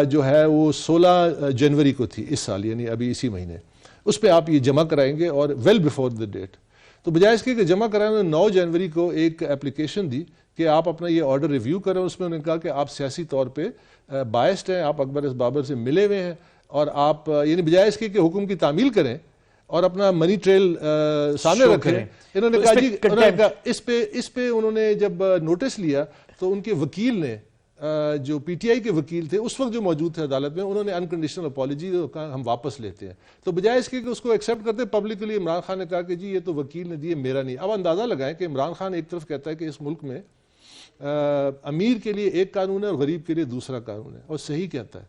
جو ہے وہ 16 جنوری کو تھی اس سال, یعنی ابھی اسی مہینے, اس پہ آپ یہ جمع کرائیں گے اور ویل بیفور دا ڈیٹ. تو بجائے اس کے کہ جمع کرائیں, 9 جنوری کو ایک اپلیکیشن دی کہ آپ اپنا یہ آرڈر ریویو کریں. اس میں انہوں نے کہا کہ آپ سیاسی طور پہ بائسڈ ہیں, آپ اکبر بابر سے ملے ہوئے ہیں, اور آپ یعنی بجائے اس کے کہ حکم کی تعمیل کریں اور اپنا منی ٹریل سامنے رکھیں, انہوں نے کہا جی اس پہ انہوں نے جب نوٹس لیا تو ان کے وکیل نے, جو پی ٹی آئی کے وکیل تھے اس وقت جو موجود تھے عدالت میں, انہوں نے انکنڈیشنل اپالوجی کہا ہم واپس لیتے ہیں. تو بجائے اس کے کہ اس کو ایکسیپٹ کرتے پبلکلی, عمران خان نے کہا کہ جی یہ تو وکیل نے دیے, میرا نہیں. اب اندازہ لگائیں کہ عمران خان ایک طرف کہتا ہے کہ اس ملک میں امیر کے لیے ایک قانون ہے اور غریب کے لیے دوسرا قانون ہے, اور صحیح کہتا ہے,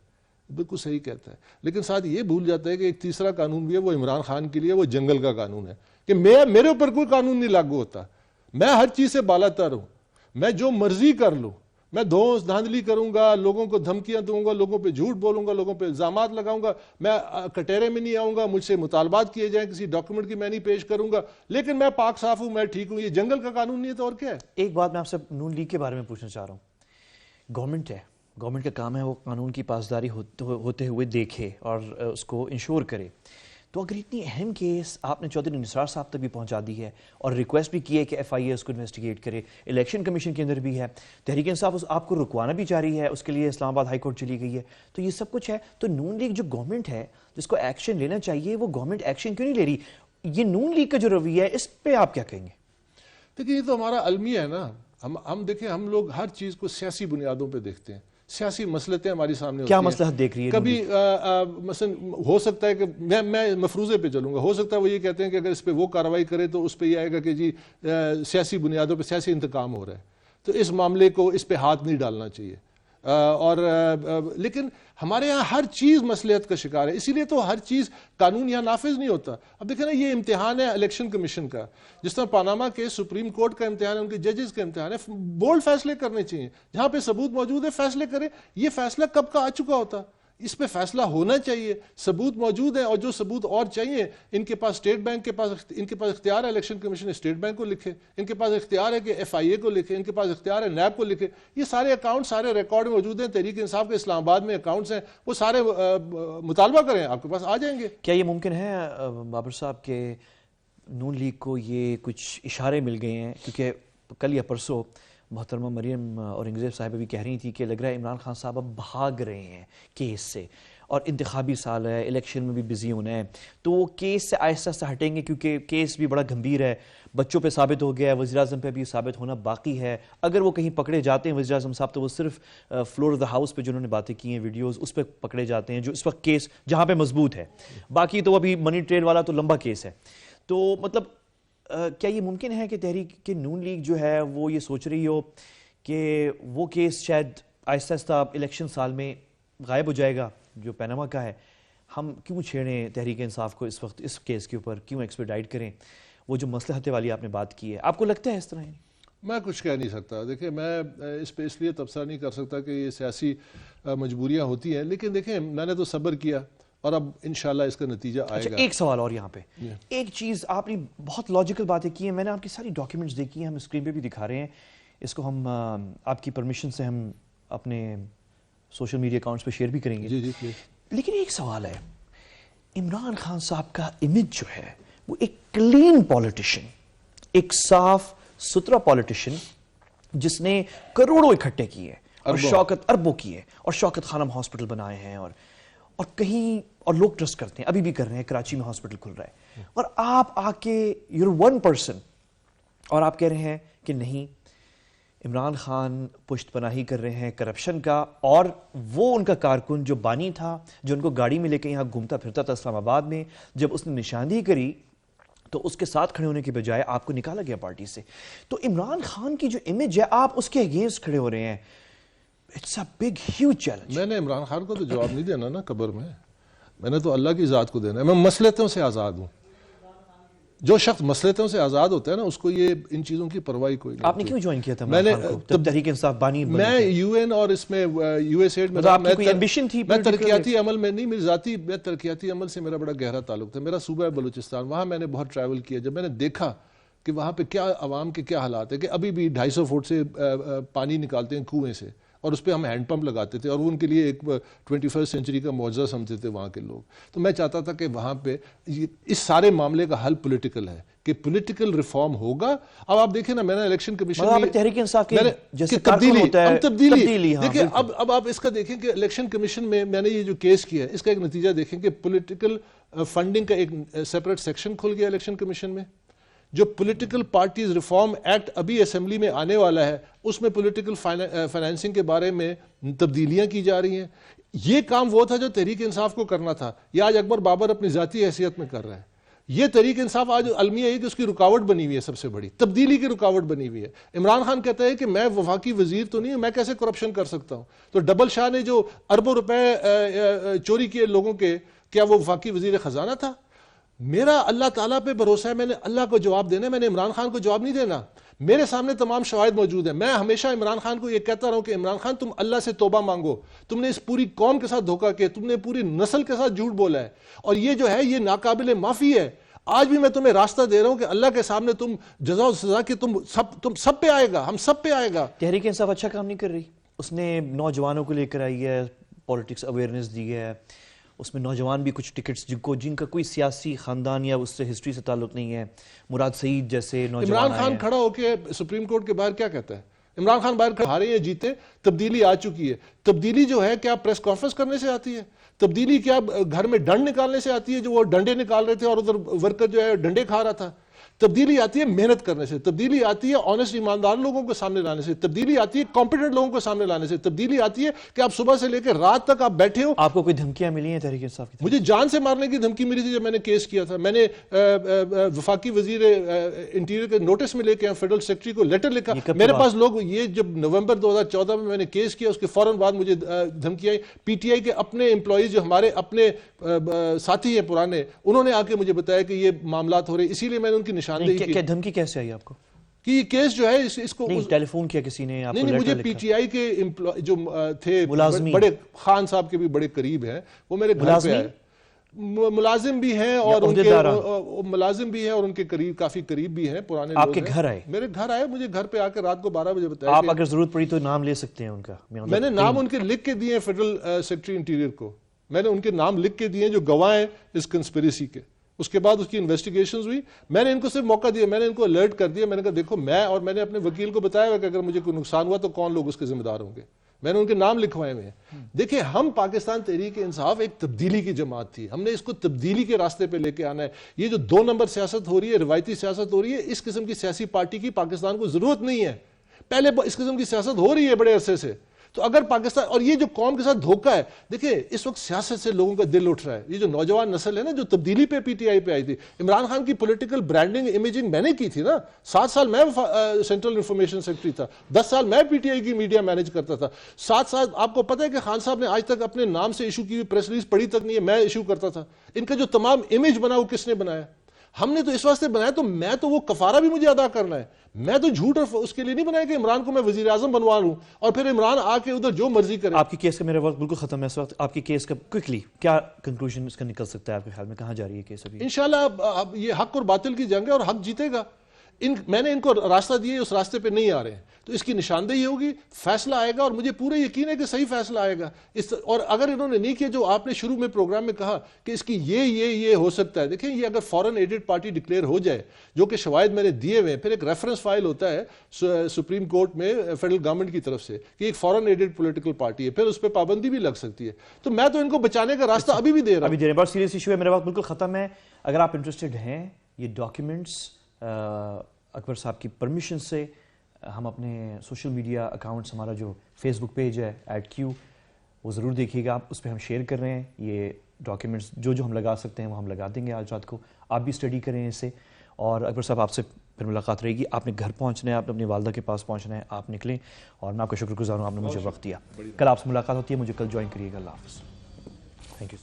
بالکل صحیح کہتا ہے, لیکن ساتھ یہ بھول جاتا ہے کہ ایک تیسرا قانون بھی ہے, وہ عمران خان کے لیے وہ جنگل کا قانون ہے کہ میرے اوپر کوئی قانون نہیں لاگو ہوتا, میں ہر چیز سے بالا تر ہوں, میں جو مرضی کر لوں, میں دھاندلی کروں گا, لوگوں کو دھمکیاں دوں گا, لوگوں پہ جھوٹ بولوں گا, لوگوں پہ الزامات لگاؤں گا, میں کٹہرے میں نہیں آؤں گا, مجھ سے مطالبات کیے جائیں, کسی ڈاکومنٹ کی میں نہیں پیش کروں گا, لیکن میں پاک صاف ہوں, میں ٹھیک ہوں. یہ جنگل کا قانون نہیں ہے تو اور کیا ہے؟ ایک بات میں آپ سے نون لیگ کے بارے میں پوچھنا چاہ رہا ہوں. گورنمنٹ ہے, گورنمنٹ کا کام ہے وہ قانون کی پاسداری ہوتے ہوئے دیکھے اور اس کو انشور کرے. تو اگر اتنی اہم کیس آپ نے چودھری نثار صاحب تک بھی پہنچا دی ہے اور ریکویسٹ بھی کی ہے کہ ایف آئی اے اس کو انویسٹیگیٹ کرے, الیکشن کمیشن کے اندر بھی ہے, تحریک انصاف آپ کو رکوانا بھی چاہ رہی ہے, اس کے لیے اسلام آباد ہائی کورٹ چلی گئی ہے, تو یہ سب کچھ ہے, تو نون لیگ جو گورنمنٹ ہے جس کو ایکشن لینا چاہیے وہ گورنمنٹ ایکشن کیوں نہیں لے رہی؟ یہ نون لیگ کا جو رویہ ہے اس پہ آپ کیا کہیں گے؟ دیکھیں یہ تو ہمارا المیہ ہے نا, ہم دیکھیں ہم لوگ ہر چیز کو سیاسی بنیادوں پہ دیکھتے ہیں, سیاسی مسلطیں ہماری سامنے ہوتی ہیں. کیا مصلحت دیکھ رہی ہے؟ کبھی مثلا ہو سکتا ہے کہ میں مفروضے پہ چلوں گا, ہو سکتا ہے وہ یہ کہتے ہیں کہ اگر اس پہ وہ کارروائی کرے تو اس پہ یہ آئے گا کہ جی سیاسی بنیادوں پہ سیاسی انتقام ہو رہا ہے, تو اس معاملے کو اس پہ ہاتھ نہیں ڈالنا چاہیے. لیکن ہمارے یہاں ہر چیز مصلحت کا شکار ہے, اسی لیے تو ہر چیز قانون یہاں نافذ نہیں ہوتا. اب دیکھیں نا, یہ امتحان ہے الیکشن کمیشن کا, جس طرح پاناما کے سپریم کورٹ کا امتحان ہے, ان کے ججز کا امتحان ہے. بولڈ فیصلے کرنے چاہیے, جہاں پہ ثبوت موجود ہے فیصلے کریں. یہ فیصلہ کب کا آ چکا ہوتا, اس پہ فیصلہ ہونا چاہیے, ثبوت موجود ہے, اور جو ثبوت اور چاہیے ان کے پاس اسٹیٹ بینک کے پاس, ان کے پاس اختیار ہے الیکشن کمیشن اسٹیٹ بینک کو لکھے, ان کے پاس اختیار ہے کہ ایف آئی اے کو لکھے, ان کے پاس اختیار ہے نیب کو لکھے. یہ سارے اکاؤنٹ سارے ریکارڈ موجود ہیں, تحریک انصاف کے اسلام آباد میں اکاؤنٹس ہیں, وہ سارے مطالبہ کریں آپ کے پاس آ جائیں گے. کیا یہ ممکن ہے بابر صاحب کہ نون لیگ کو یہ کچھ اشارے مل گئے ہیں؟ کیونکہ کل یا پرسوں محترمہ مریم اورنگزیب صاحبہ بھی کہہ رہی تھی کہ لگ رہا ہے عمران خان صاحب اب بھاگ رہے ہیں کیس سے, اور انتخابی سال ہے, الیکشن میں بھی بزی ہونا ہے, تو وہ کیس سے آہستہ آہستہ ہٹیں گے کیونکہ کیس بھی بڑا گھمبیر ہے, بچوں پہ ثابت ہو گیا ہے, وزیر اعظم پہ بھی ثابت ہونا باقی ہے. اگر وہ کہیں پکڑے جاتے ہیں وزیر اعظم صاحب تو وہ صرف فلور آف دا ہاؤس پہ جو انہوں نے باتیں کی ہیں ویڈیوز اس پہ پکڑے جاتے ہیں جو اس وقت کیس جہاں پہ مضبوط ہے. باقی تو ابھی منی ٹریل والا تو لمبا کیس ہے. تو مطلب کیا یہ ممکن ہے کہ تحریک نون لیگ جو ہے وہ یہ سوچ رہی ہو کہ وہ کیس شاید آہستہ آہستہ الیکشن سال میں غائب ہو جائے گا جو پیناما کا ہے, ہم کیوں چھیڑیں تحریک انصاف کو اس وقت اس کیس کے اوپر, کیوں ایکسپیڈائٹ کریں, وہ جو مصلحت والی آپ نے بات کی ہے, آپ کو لگتا ہے اس طرح؟ میں کچھ کہہ نہیں سکتا. دیکھیں میں اس پہ اس لیے تبصرہ نہیں کر سکتا کہ یہ سیاسی مجبوریاں ہوتی ہیں, لیکن دیکھیں میں نے تو صبر کیا اور اب انشاءاللہ اس کا نتیجہ آئے گا. ایک سوال اور یہاں پہ, ایک چیز آپ نے بہت لاجیکل باتیں کی ہیں, میں نے آپ کی ساری ڈاکیومنٹس دیکھی ہیں, ہم اسکرین پہ بھی دکھا رہے ہیں, اس کو ہم آپ کی پرمیشن سے ہم اپنے سوشل میڈیا اکاؤنٹس پہ شیئر بھی کریں گے. جی لیکن ایک سوال ہے, عمران خان صاحب کا امیج جو ہے وہ ایک کلین پولیٹیشین, ایک صاف ستھرا پولیٹیشین جس نے کروڑوں اکٹھے کیے اور شوکت اربوں کیے اور شوکت خانم ہاسپٹل بنائے ہیں اور کہیں اور لوگ ٹرسٹ کرتے ہیں, ابھی بھی کر رہے ہیں, کراچی میں ہاسپٹل کھل رہا ہے, اور آپ آ کے یور ون پرسن اور آپ کہہ رہے ہیں کہ نہیں عمران خان پشت پناہی کر رہے ہیں کرپشن کا, اور وہ ان کا کارکن جو بانی تھا جو ان کو گاڑی میں لے کے یہاں گھومتا پھرتا تھا اسلام آباد میں, جب اس نے نشاندہی کری تو اس کے ساتھ کھڑے ہونے کے بجائے آپ کو نکالا گیا پارٹی سے. تو عمران خان کی جو امیج ہے آپ اس کے اگینسٹ کھڑے ہو رہے ہیں, it's a big huge challenge. میں نے عمران خان کو تو جواب نہیں دینا نا قبر میں نے تو اللہ کی ذات کو دینا ہے. میں مصلحتوں سے آزاد ہوں. جو شخص مصلحتوں سے آزاد ہوتا ہے نا اس کو یہ ان چیزوں کی پرواہی کوئی نہیں. آپ نے کیوں جوائن کیا تھا میں نے تحریک انصاف بانی؟ میں یو این اور اس میں یو ایس ایڈ میں میں ترقیاتی عمل میں نہیں, میری ذاتی میں ترقیاتی عمل سے میرا بڑا گہرا تعلق تھا. میرا صوبہ ہے بلوچستان, وہاں میں نے بہت ٹریول کیا. جب میں نے دیکھا کہ وہاں پہ کیا عوام کے کیا حالات ہیں, کہ ابھی بھی 250 فٹ سے پانی نکالتے ہیں کنویں سے اور اس پہ ہم ہینڈ پمپ لگاتے تھے, اور وہ ان کے لیے ایک 21 سینچری کا معجزہ سمجھتے تھے وہاں کے لوگ. تو میں چاہتا تھا کہ وہاں پہ اس سارے معاملے کا حل پولیٹیکل ہے, کہ پولیٹیکل ریفارم ہوگا. اب آپ دیکھیں نا, میں نے الیکشن کمیشن تحریک انصاف کی تبدیلی دیکھیں. اب آپ اس کا دیکھیں کہ الیکشن کمیشن میں نے یہ جو کیس کیا ہے اس کا ایک نتیجہ دیکھیں کہ پولیٹیکل فنڈنگ کا ایک سیپریٹ سیکشن کھل گیا الیکشن کمیشن میں. جو پولیٹیکل پارٹیز ریفارم ایکٹ ابھی اسمبلی میں آنے والا ہے اس میں پولیٹیکل فائنینسنگ کے بارے میں تبدیلیاں کی جا رہی ہیں. یہ کام وہ تھا جو تحریک انصاف کو کرنا تھا, یہ آج اکبر بابر اپنی ذاتی حیثیت میں کر رہا ہے. یہ تحریک انصاف آج المیہ ہے کہ اس کی رکاوٹ بنی ہوئی ہے, سب سے بڑی تبدیلی کی رکاوٹ بنی ہوئی ہے. عمران خان کہتا ہے کہ میں وفاقی وزیر تو نہیں ہوں, میں کیسے کرپشن کر سکتا ہوں. تو ڈبل شاہ نے جو اربوں روپے چوری کیے لوگوں کے, کیا وہ وفاقی وزیر خزانہ تھا؟ میرا اللہ تعالیٰ پہ بھروسہ ہے, میں نے اللہ کو جواب دینا ہے, میں نے عمران خان کو جواب نہیں دینا. میرے سامنے تمام شواہد موجود ہیں. میں ہمیشہ عمران خان کو یہ کہتا رہا ہوں کہ عمران خان تم اللہ سے توبہ مانگو, تم نے اس پوری قوم کے ساتھ دھوکہ کیا, تم نے پوری نسل کے ساتھ جھوٹ بولا ہے, اور یہ جو ہے یہ ناقابل معافی ہے. آج بھی میں تمہیں راستہ دے رہا ہوں کہ اللہ کے سامنے تم جزا و سزا کہ تم سب پہ آئے گا, ہم سب پہ آئے گا. تحریک انصاف اچھا کام نہیں کر رہی, اس نے نوجوانوں کو لے کر آئی ہے, پولیٹکس اویئرنیس دی ہے, اس میں نوجوان بھی کچھ ٹکٹس جن کا کوئی سیاسی خاندان یا اس سے ہسٹری سے تعلق نہیں ہے, مراد سعید جیسے نوجوان. عمران خان کھڑا ہو کے سپریم کورٹ کے باہر کیا کہتا ہے؟ عمران خان باہر ہارے یا جیتے, تبدیلی آ چکی ہے. تبدیلی جو ہے کیا پریس کانفرنس کرنے سے آتی ہے؟ تبدیلی کیا گھر میں ڈنڈ نکالنے سے آتی ہے, جو وہ ڈنڈے نکال رہے تھے اور ادھر ورکر جو ہے ڈنڈے کھا رہا تھا؟ تبدیلی آتی ہے محنت کرنے سے, تبدیلی آتی ہے آنیسٹ ایماندار لوگوں کو سامنے لانے سے, تبدیلی آتی ہے کمپیٹنٹ لوگوں کو سامنے لانے سے, تبدیلی آتی ہے کہ آپ صبح سے لے کے رات تک آپ بیٹھے ہو. آپ کو کوئی دھمکیاں ملی ہیں تحریک انصاف کی؟ مجھے جان سے مارنے کی دھمکی ملی تھی جب میں نے کیس کیا تھا. میں نے وفاقی وزیر انٹیریئر کے نوٹس میں لے کے فیڈرل سیکرٹری کو لیٹر لکھا. میرے پاس لوگ, یہ جب نومبر 2014 میں نے کیس کیا اس کے فوراً بعد مجھے دھمکی آئی. پی ٹی آئی کے اپنے امپلائیز جو ہمارے اپنے ساتھی ہیں پرانے, انہوں نے آ کے مجھے بتایا کہ یہ معاملات ہو رہے, اسی لیے میں نے ان کی نشاندہی کی. دھمکی کیسے آئی آپ کو کہ یہ کیس جو ہے اس کو ٹیلی فون کیا کسی نے؟ نہیں, مجھے پی ٹی آئی کے جو تھے بڑے, خان صاحب کے بھی بڑے قریب ہیں, وہ میرے گھر پہ آئے. ملازم بھی ہیں اور ان کے ملازم بھی ہیں اور ان کے قریب کافی قریب بھی ہیں, پرانے لوگ. آپ کے گھر آئے؟ میرے گھر آئے, مجھے گھر پہ آ کے رات کو 12 بجے بتایا. آپ اگر ضرورت پڑی تو نام لے سکتے ہیں ان کا. میں نے نام ان کے لکھ کے دیے فیڈرل سیکرٹری انٹیریئر کو, میں نے ان کے نام لکھ کے دیے جو گواہ ہیں اس کنسپیریسی کے. اس کے بعد اس کی انویسٹیگیشنز ہوئی. میں نے ان کو صرف موقع دیا, میں نے ان کو الرٹ کر دیا. میں نے کہا دیکھو, میں نے اپنے وکیل کو بتایا کہ اگر مجھے کوئی نقصان ہوا تو کون لوگ اس کے ذمہ دار ہوں گے. میں نے ان کے نام لکھوائے ہوئے ہیں. دیکھیں ہم پاکستان تحریک انصاف ایک تبدیلی کی جماعت تھی, ہم نے اس کو تبدیلی کے راستے پہ لے کے آنا ہے. یہ جو 2 نمبر سیاست ہو رہی ہے, روایتی سیاست ہو رہی ہے, اس قسم کی سیاسی پارٹی کی پاکستان کو ضرورت نہیں ہے. پہلے اس قسم کی سیاست ہو رہی ہے بڑے عرصے سے. تو اگر پاکستان, اور یہ جو قوم کے ساتھ دھوکہ ہے, دیکھیں اس وقت سیاست سے لوگوں کا دل اٹھ رہا ہے. یہ جو نوجوان نسل ہے نا جو تبدیلی پہ پی ٹی آئی پہ آئی تھی, عمران خان کی پولیٹیکل برانڈنگ امیجنگ میں نے کی تھی نا. 7 سال میں سینٹرل انفارمیشن سیکرٹری تھا, 10 سال میں پی ٹی آئی کی میڈیا مینیج کرتا تھا. 7 سال آپ کو پتہ ہے کہ خان صاحب نے آج تک اپنے نام سے ایشو کی ہوئی پریس ریلیز پڑھی تک نہیں ہے, میں ایشو کرتا تھا. ان کا جو تمام امیج بنا وہ کس نے بنایا؟ ہم نے تو اس واسطے بنایا. تو میں تو وہ کفارہ بھی مجھے ادا کرنا ہے. میں تو جھوٹ اور اس کے لیے نہیں بنایا کہ عمران کو میں وزیر اعظم بنوا لوں اور پھر عمران آ کے ادھر جو مرضی کرے. آپ کی کیس کا میرا وقت بالکل ختم ہے اس وقت. آپ کی کیس کا کوئکلی کیا کنکلوژن اس کا نکل سکتا ہے آپ کے خیال میں؟ کہاں جا رہی ہے کیس ابھی؟ انشاءاللہ اب یہ حق اور باطل کی جنگ ہے اور حق جیتے گا. میں نے ان کو راستہ دیا, اس راستے پہ نہیں آ رہے ہیں, تو اس کی نشاندہی ہوگی, فیصلہ آئے گا اور مجھے پورا یقین ہے کہ صحیح فیصلہ آئے گا. اور اگر انہوں نے نہیں کیا جو آپ نے شروع میں پروگرام میں کہا کہ اس کی یہ ہو سکتا ہے, دیکھیں یہ اگر فورن ایڈڈ پارٹی ڈکلیئر ہو جائے, جو کہ شواہد میں نے دیے ہوئے ہیں, پھر ایک ریفرنس فائل ہوتا ہے سپریم کورٹ میں فیڈرل گورنمنٹ کی طرف سے کہ ایک فورن ایڈڈ پولیٹیکل پارٹی ہے, پھر اس پہ پابندی بھی لگ سکتی ہے. تو میں تو ان کو بچانے کا راستہ ابھی بھی دے رہا ہوں. بہت سیریس ایشو ہے, میرا وقت بالکل ختم ہے. اگر آپ انٹرسٹڈ ہیں, یہ ڈاکیومنٹس اکبر صاحب کی پرمیشن سے ہم اپنے سوشل میڈیا اکاؤنٹس, ہمارا جو فیس بک پیج ہے @Q, وہ ضرور دیکھیے گا. اس پہ ہم شیئر کر رہے ہیں یہ ڈاکیومنٹس, جو ہم لگا سکتے ہیں وہ ہم لگا دیں گے آج رات کو. آپ بھی اسٹڈی کریں اسے. اور اکبر صاحب آپ سے پھر ملاقات رہے گی. آپ نے گھر پہنچنا ہے, آپ نے اپنی والدہ کے پاس پہنچنا ہے, آپ نکلیں. اور میں آپ کا شکر گزار ہوں, آپ نے مجھے وقت دیا. کل آپ سے ملاقات ہوتی ہے, مجھے کل جوائن کریے گا. اللہ حافظ. Thank you.